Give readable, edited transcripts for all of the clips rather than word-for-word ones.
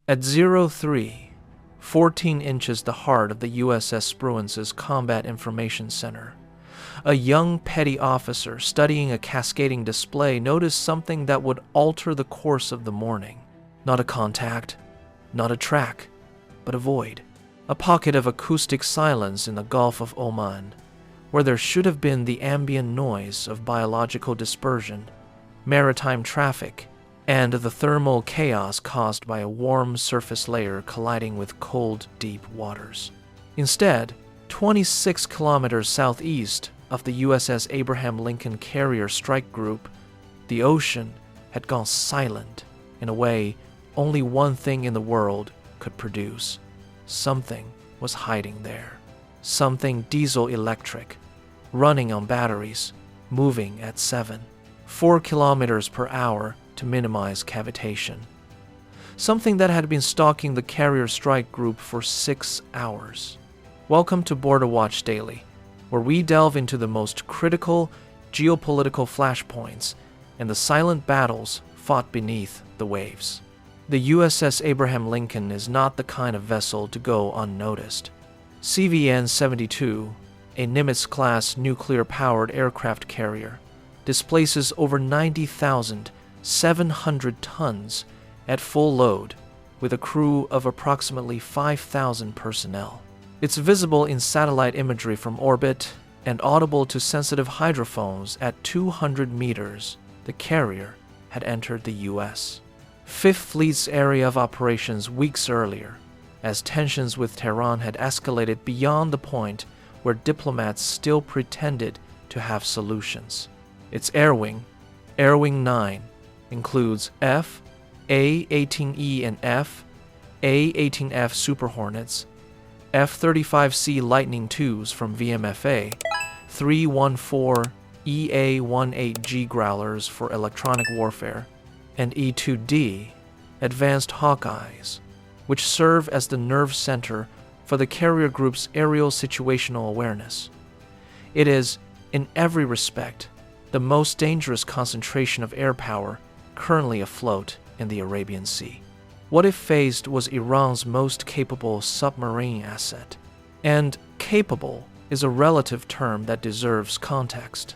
At 03, 14 inches the heart of the USS Spruance's Combat Information Center, a young petty officer studying a cascading display noticed something that would alter the course of the morning. Not a contact, not a track, but a void. A pocket of acoustic silence in the Gulf of Oman, where there should have been the ambient noise of biological dispersion, maritime traffic, and the thermal chaos caused by a warm surface layer colliding with cold, deep waters. Instead, 26 kilometers southeast of the USS Abraham Lincoln Carrier Strike Group, the ocean had gone silent in a way only one thing in the world could produce. Something was hiding there. Something diesel-electric, running on batteries, moving at 4 kilometers per hour to minimize cavitation. Something that had been stalking the Carrier Strike Group for 6 hours. Welcome to Border Watch Daily, where we delve into the most critical geopolitical flashpoints and the silent battles fought beneath the waves. The USS Abraham Lincoln is not the kind of vessel to go unnoticed. CVN-72, a Nimitz-class nuclear-powered aircraft carrier, displaces over 90,700 tons at full load with a crew of approximately 5,000 personnel. It's visible in satellite imagery from orbit and audible to sensitive hydrophones at 200 meters. The carrier had entered the U.S. Fifth Fleet's area of operations weeks earlier, as tensions with Tehran had escalated beyond the point where diplomats still pretended to have solutions. Its Air Wing 9, includes F, A-18E and F, A-18F Super Hornets, F-35C Lightning IIs from VMFA, 314 EA-18G Growlers for electronic warfare, and E-2D Advanced Hawkeyes, which serve as the nerve center for the carrier group's aerial situational awareness. It is, in every respect, the most dangerous concentration of air power currently afloat in the Arabian Sea. What if phased was Iran's most capable submarine asset? And capable is a relative term that deserves context.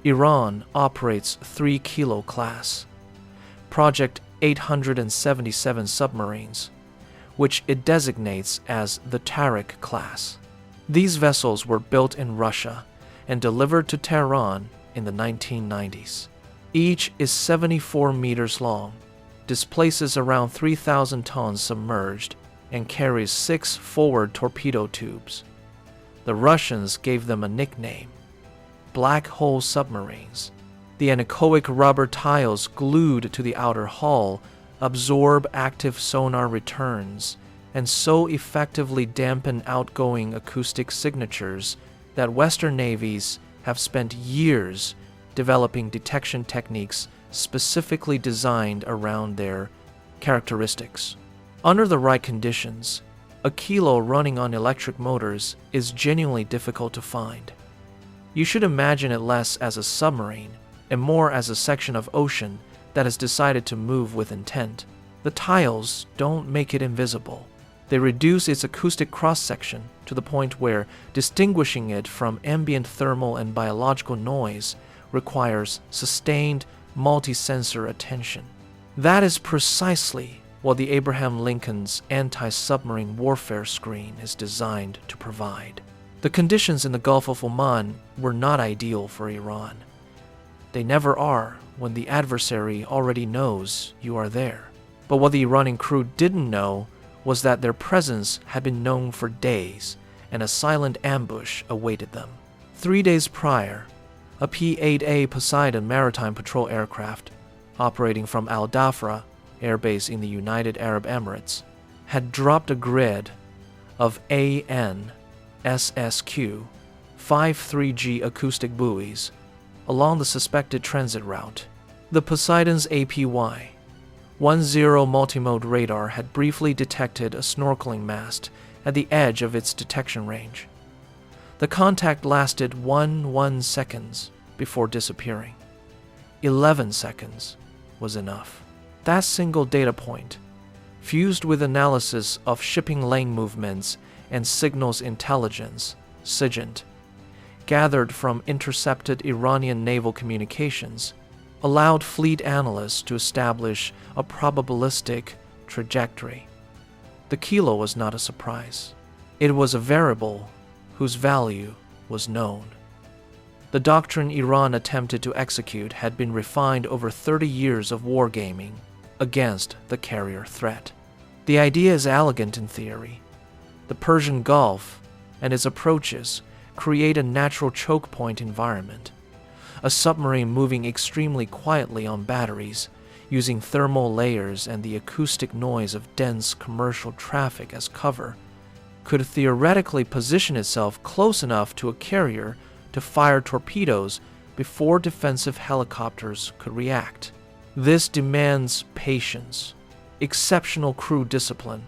Iran operates 3 Kilo class, Project 877 submarines, which it designates as the Tariq class. These vessels were built in Russia and delivered to Tehran in the 1990s. Each is 74 meters long, displaces around 3,000 tons submerged, and carries 6 forward torpedo tubes. The Russians gave them a nickname: black hole submarines. The anechoic rubber tiles glued to the outer hull absorb active sonar returns and so effectively dampen outgoing acoustic signatures that Western navies have spent years developing detection techniques specifically designed around their characteristics. Under the right conditions, a kilo running on electric motors is genuinely difficult to find. You should imagine it less as a submarine and more as a section of ocean that has decided to move with intent. The tiles don't make it invisible. They reduce its acoustic cross-section to the point where distinguishing it from ambient thermal and biological noise requires sustained multi-sensor attention. That is precisely what the Abraham Lincoln's anti-submarine warfare screen is designed to provide. The conditions in the Gulf of Oman were not ideal for Iran. They never are when the adversary already knows you are there. But what the Iranian crew didn't know was that their presence had been known for days and a silent ambush awaited them. 3 days prior, a P-8A Poseidon maritime patrol aircraft, operating from Al Dhafra Air Base in the United Arab Emirates, had dropped a grid of AN/SSQ 53G acoustic buoys along the suspected transit route. The Poseidon's APY 10 multimode radar had briefly detected a snorkeling mast at the edge of its detection range. The contact lasted 1 seconds before disappearing. 11 seconds was enough. That single data point fused with analysis of shipping lane movements and signals intelligence, SIGINT, gathered from intercepted Iranian naval communications, allowed fleet analysts to establish a probabilistic trajectory. The kilo was not a surprise. It was a variable whose value was known. The doctrine Iran attempted to execute had been refined over 30 years of wargaming against the carrier threat. The idea is elegant in theory. The Persian Gulf and its approaches create a natural choke point environment. A submarine moving extremely quietly on batteries, using thermal layers and the acoustic noise of dense commercial traffic as cover, could theoretically position itself close enough to a carrier to fire torpedoes before defensive helicopters could react. This demands patience, exceptional crew discipline,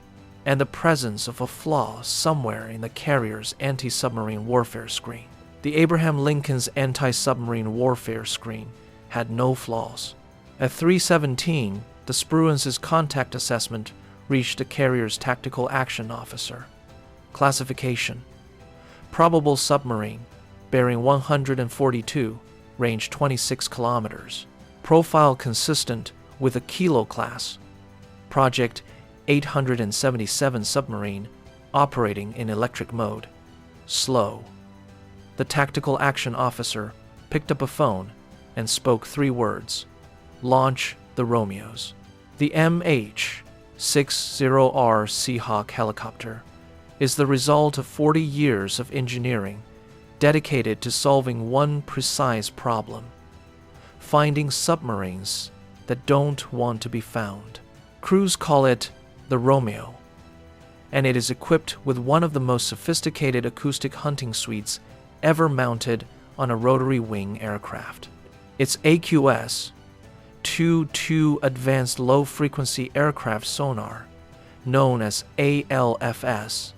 and the presence of a flaw somewhere in the carrier's anti-submarine warfare screen. The Abraham Lincoln's anti-submarine warfare screen had no flaws. At 3:17, the Spruance's contact assessment reached the carrier's tactical action officer. Classification: probable submarine, bearing 142, range 26 kilometers. Profile consistent with a kilo class. Project 877 submarine, operating in electric mode. Slow. The tactical action officer picked up a phone and spoke 3 words. Launch the Romeos. The MH-60R Seahawk helicopter is the result of 40 years of engineering dedicated to solving one precise problem: finding submarines that don't want to be found. Crews call it the Romeo, and it is equipped with one of the most sophisticated acoustic hunting suites ever mounted on a rotary wing aircraft. Its AQS-22 Advanced Low Frequency Aircraft Sonar, known as ALFS,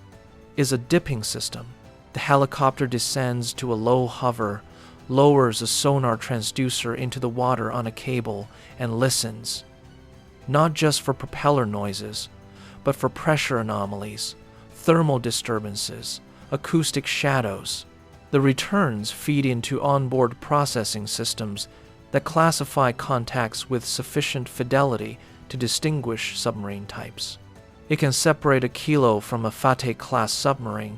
is a dipping system. The helicopter descends to a low hover, lowers a sonar transducer into the water on a cable, and listens, not just for propeller noises, but for pressure anomalies, thermal disturbances, acoustic shadows. The returns feed into onboard processing systems that classify contacts with sufficient fidelity to distinguish submarine types. It can separate a kilo from a Fateh-class submarine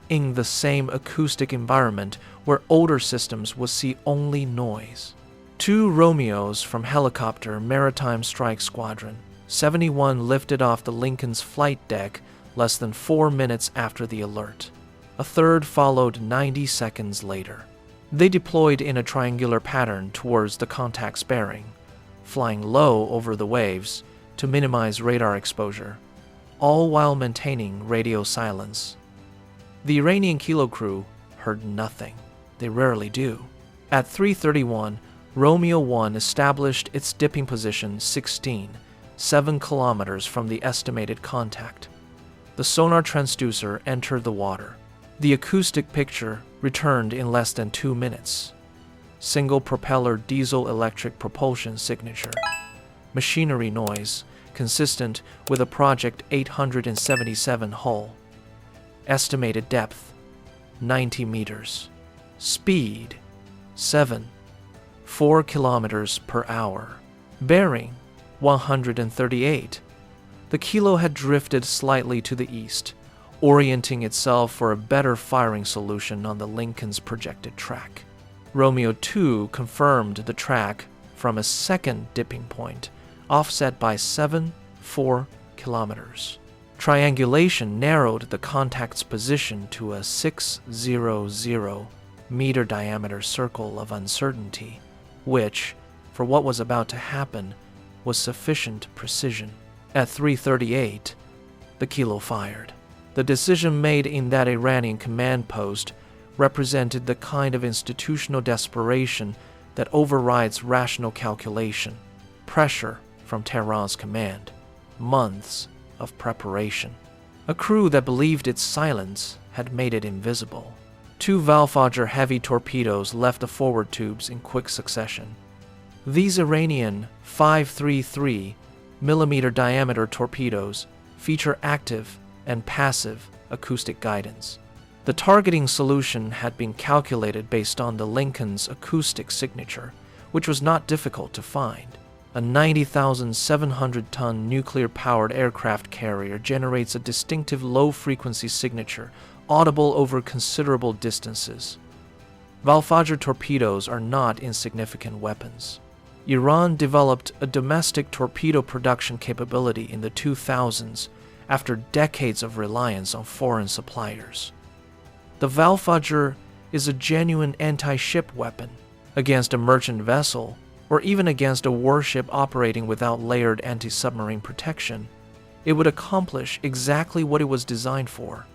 in the same acoustic environment where older systems would see only noise. 2 Romeos from Helicopter Maritime Strike Squadron 71 lifted off the Lincoln's flight deck less than 4 minutes after the alert. A third followed 90 seconds later. They deployed in a triangular pattern towards the contact's bearing, flying low over the waves to minimize radar exposure, all while maintaining radio silence. The Iranian kilo crew heard nothing. They rarely do. At 3:31, Romeo 1 established its dipping position 7 kilometers from the estimated contact. The sonar transducer entered the water. The acoustic picture returned in less than 2 minutes. Single propeller diesel-electric propulsion signature. Machinery noise consistent with a Project 877 hull. Estimated depth 90 meters. Speed 4 kilometers per hour. Bearing 138. The kilo had drifted slightly to the east, orienting itself for a better firing solution on the Lincoln's projected track. Romeo 2 confirmed the track from a second dipping point, offset by 4 kilometers. Triangulation narrowed the contact's position to a 600-meter diameter circle of uncertainty, which, for what was about to happen, was sufficient precision. At 3:38, the kilo fired. The decision made in that Iranian command post represented the kind of institutional desperation that overrides rational calculation. Pressure from Tehran's command. Months of preparation. A crew that believed its silence had made it invisible. 2 Valfajr heavy torpedoes left the forward tubes in quick succession. These Iranian 533 mm diameter torpedoes feature active and passive acoustic guidance. The targeting solution had been calculated based on the Lincoln's acoustic signature, which was not difficult to find. A 90,700-ton nuclear-powered aircraft carrier generates a distinctive low-frequency signature, audible over considerable distances. Valfajr torpedoes are not insignificant weapons. Iran developed a domestic torpedo production capability in the 2000s after decades of reliance on foreign suppliers. The Valfajr is a genuine anti-ship weapon. Against a merchant vessel, or even against a warship operating without layered anti-submarine protection, it would accomplish exactly what it was designed for.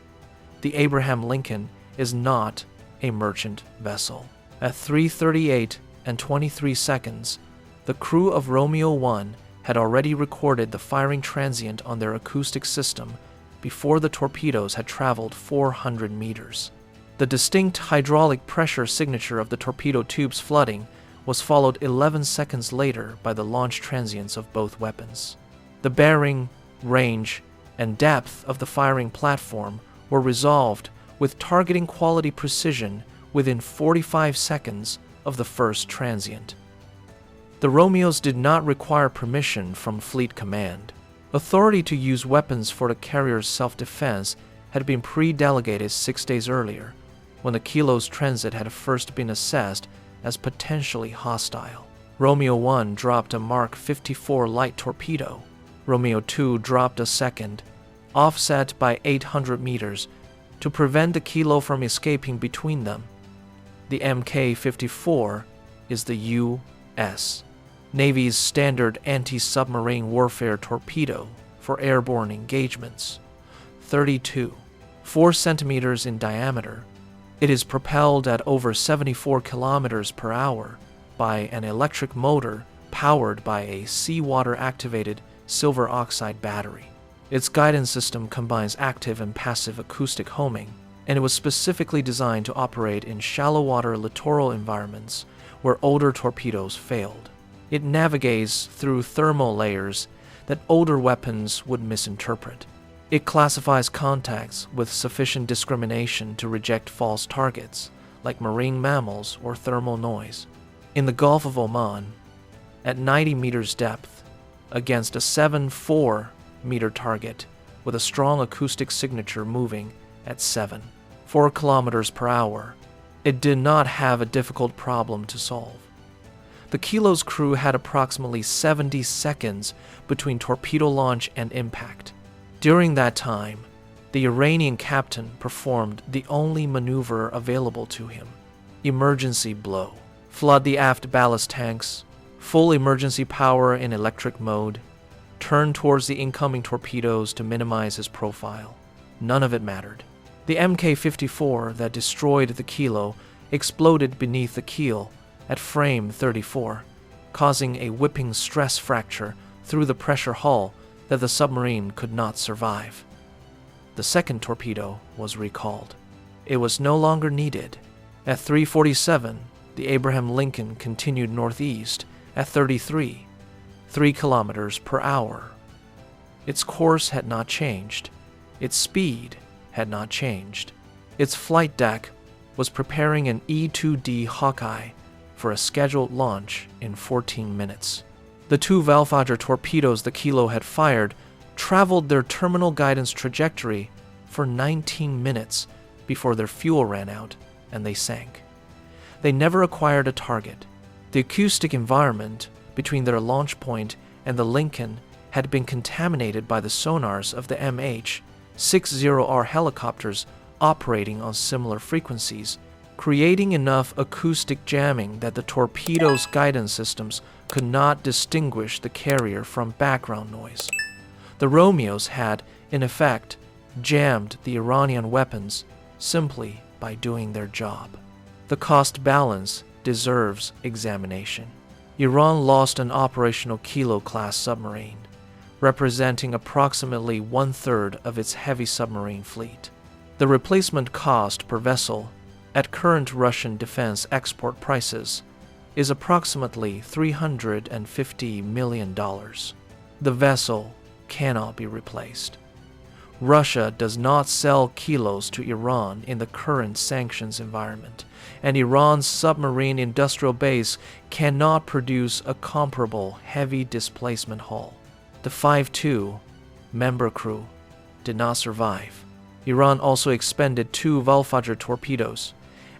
The Abraham Lincoln is not a merchant vessel. At 3:38 and 23 seconds, the crew of Romeo 1 had already recorded the firing transient on their acoustic system before the torpedoes had traveled 400 meters. The distinct hydraulic pressure signature of the torpedo tubes flooding was followed 11 seconds later by the launch transients of both weapons. The bearing, range, and depth of the firing platform were resolved with targeting quality precision within 45 seconds of the first transient. The Romeos did not require permission from Fleet Command. Authority to use weapons for the carrier's self-defense had been pre-delegated 6 days earlier, when the Kilo's transit had first been assessed as potentially hostile. Romeo 1 dropped a Mark 54 light torpedo. Romeo 2 dropped a second, offset by 800 meters, to prevent the Kilo from escaping between them. The Mk-54 is the U.S. Navy's standard anti-submarine warfare torpedo for airborne engagements. 32, 4 centimeters in diameter. It is propelled at over 74 kilometers per hour by an electric motor powered by a seawater-activated silver oxide battery. Its guidance system combines active and passive acoustic homing, and it was specifically designed to operate in shallow water littoral environments where older torpedoes failed. It navigates through thermal layers that older weapons would misinterpret. It classifies contacts with sufficient discrimination to reject false targets, like marine mammals or thermal noise. In the Gulf of Oman, at 90 meters depth, against a 7.4-meter target with a strong acoustic signature moving at 4 kilometers per hour, it did not have a difficult problem to solve. The Kilo's crew had approximately 70 seconds between torpedo launch and impact. During that time, the Iranian captain performed the only maneuver available to him: emergency blow. Flood the aft ballast tanks, full emergency power in electric mode, turn towards the incoming torpedoes to minimize his profile. None of it mattered. The Mk-54 that destroyed the Kilo exploded beneath the keel at frame 34, causing a whipping stress fracture through the pressure hull that the submarine could not survive. The second torpedo was recalled. It was no longer needed. At 3:47, the Abraham Lincoln continued northeast at 33, 3 kilometers per hour. Its course had not changed. Its speed had not changed. Its flight deck was preparing an E-2D Hawkeye for a scheduled launch in 14 minutes. The 2 Valfajr torpedoes the Kilo had fired traveled their terminal guidance trajectory for 19 minutes before their fuel ran out and they sank. They never acquired a target. The acoustic environment between their launch point and the Lincoln had been contaminated by the sonars of the MH-60R helicopters operating on similar frequencies, creating enough acoustic jamming that the torpedo's guidance systems could not distinguish the carrier from background noise. The Romeos had, in effect, jammed the Iranian weapons simply by doing their job. The cost balance deserves examination. Iran lost an operational Kilo-class submarine, representing approximately 1/3 of its heavy submarine fleet. The replacement cost per vessel at current Russian defense export prices is approximately $350 million. The vessel cannot be replaced. Russia does not sell kilos to Iran in the current sanctions environment, and Iran's submarine industrial base cannot produce a comparable heavy displacement hull. The 5-2 member crew did not survive. Iran also expended 2 Valfajr torpedoes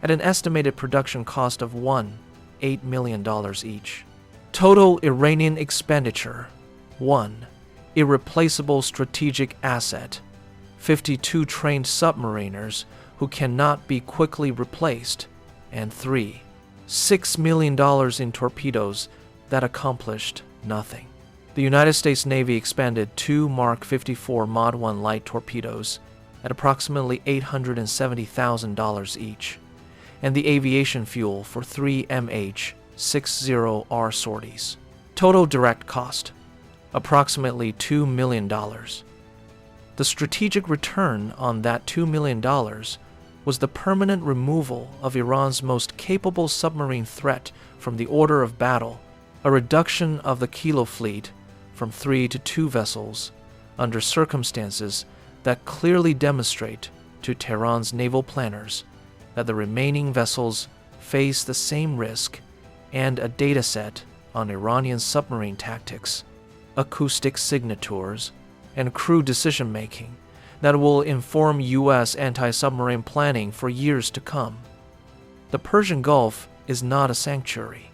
at an estimated production cost of $8 million each. Total Iranian expenditure: 1. Irreplaceable strategic asset, 52 trained submariners who cannot be quickly replaced, and 3. $6 million in torpedoes that accomplished nothing. The United States Navy expended 2 Mark 54 Mod 1 light torpedoes at approximately $870,000 each, and the aviation fuel for 3 MH-60R sorties. Total direct cost: approximately $2 million. The strategic return on that $2 million was the permanent removal of Iran's most capable submarine threat from the order of battle, a reduction of the Kilo fleet from 3 to 2 vessels, under circumstances that clearly demonstrate to Tehran's naval planners that the remaining vessels face the same risk, and a dataset on Iranian submarine tactics, acoustic signatures, and crew decision-making that will inform U.S. anti-submarine planning for years to come. The Persian Gulf is not a sanctuary.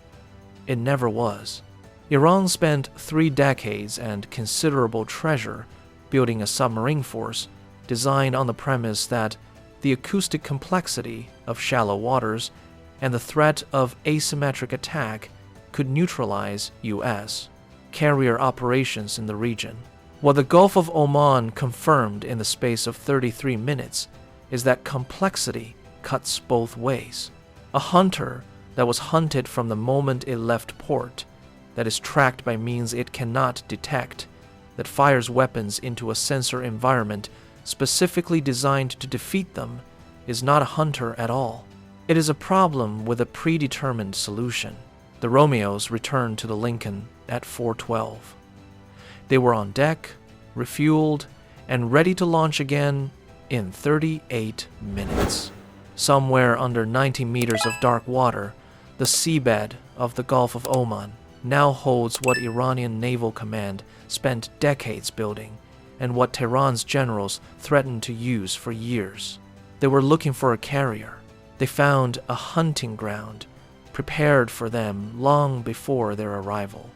It never was. Iran spent 3 decades and considerable treasure building a submarine force designed on the premise that the acoustic complexity of shallow waters and the threat of asymmetric attack could neutralize U.S. carrier operations in the region. What the Gulf of Oman confirmed in the space of 33 minutes is that complexity cuts both ways. A hunter that was hunted from the moment it left port, that is tracked by means it cannot detect, that fires weapons into a sensor environment specifically designed to defeat them, is not a hunter at all. It is a problem with a predetermined solution. The Romeos returned to the Lincoln at 4:12. They were on deck, refueled, and ready to launch again in 38 minutes. Somewhere under 90 meters of dark water, the seabed of the Gulf of Oman now holds what Iranian Naval Command spent decades building, and what Tehran's generals threatened to use for years. They were looking for a carrier. They found a hunting ground prepared for them long before their arrival.